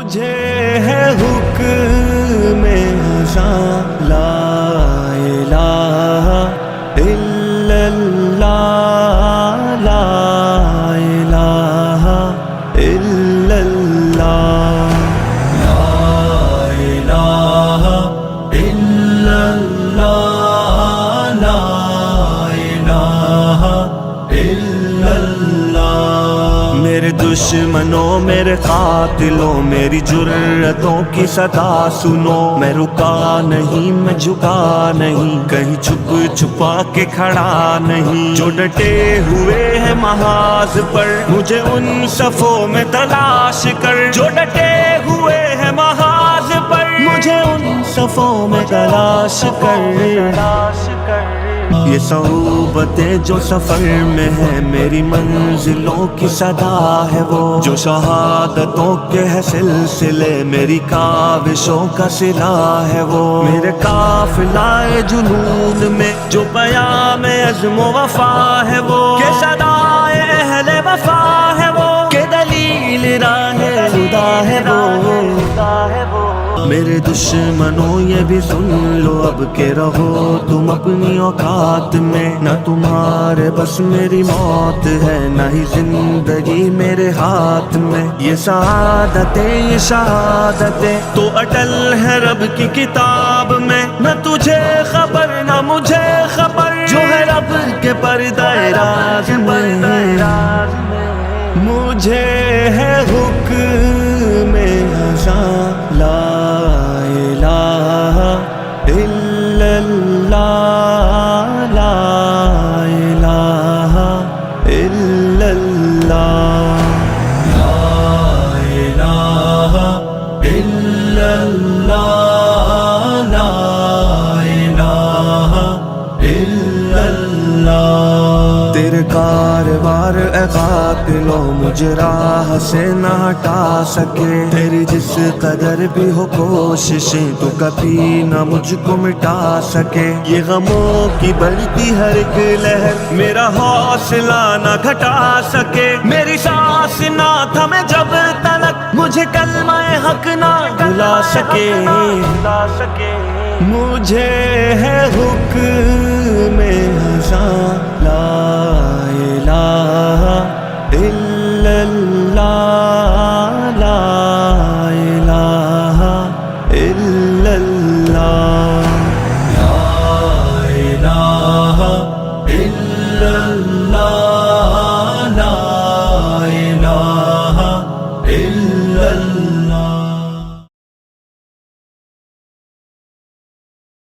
مجھے ہے حکم ازاں لا الہ الا اللہ لا الہ الا اللہ لا الہ الا اللہ لا الہ الا اللہ۔ میرے دشمنوں میرے قاتلوں میری جرتوں کی صدا سنو، میں رکا نہیں میں جھکا نہیں، کہیں چھپ چھپا کے کھڑا نہیں، جو ڈٹے ہوئے ہیں محاذ پر مجھے ان صفوں میں تلاش کر، جو ڈٹے ہوئے ہیں محاذ پر مجھے ان صفوں میں تلاش کر۔ یہ صحبتیں جو سفر میں ہے میری منزلوں کی صدا ہے وہ، جو شہادتوں کے ہے سلسلے میری کاوشوں کا صلہ ہے وہ، میرے قافلہ جنون میں جو پیام عزم و وفا ہے وہ، کہ صدائے اہل وفا ہے وہ، کہ دلیل راہ خدا ہے وہ۔ میرے دشمنوں یہ بھی سن لو اب کہ رہو تم اپنی اوقات میں، نہ تمہارے بس میری موت ہے نہ ہی زندگی میرے ہاتھ میں، یہ سعادتیں یہ شہادتیں تو اٹل ہے رب کی کتاب میں، نہ تجھے خبر نہ مجھے خبر جو ہے رب کے پردہ راز میں۔ مجھے ہے حکم ازاں لا الہ الا اللہ لا الہ الا اللہ لا الہ الا اللہ لا الہ الا اللہ۔ تیرے کاروار اے قاتلوں مجھے راہ سے نہ ہٹا سکے، تیری جس قدر بھی ہو کوششیں تو کبھی نہ مجھ کو مٹا سکے، یہ غموں کی بڑھتی ہر ایک لہر میرا حوصلہ نہ گھٹا سکے، میری سانس نہ تھمے جب تلک مجھے کلمہ حق نہ بھلا سکے۔ مجھے ہے حکم ازاں لا الہ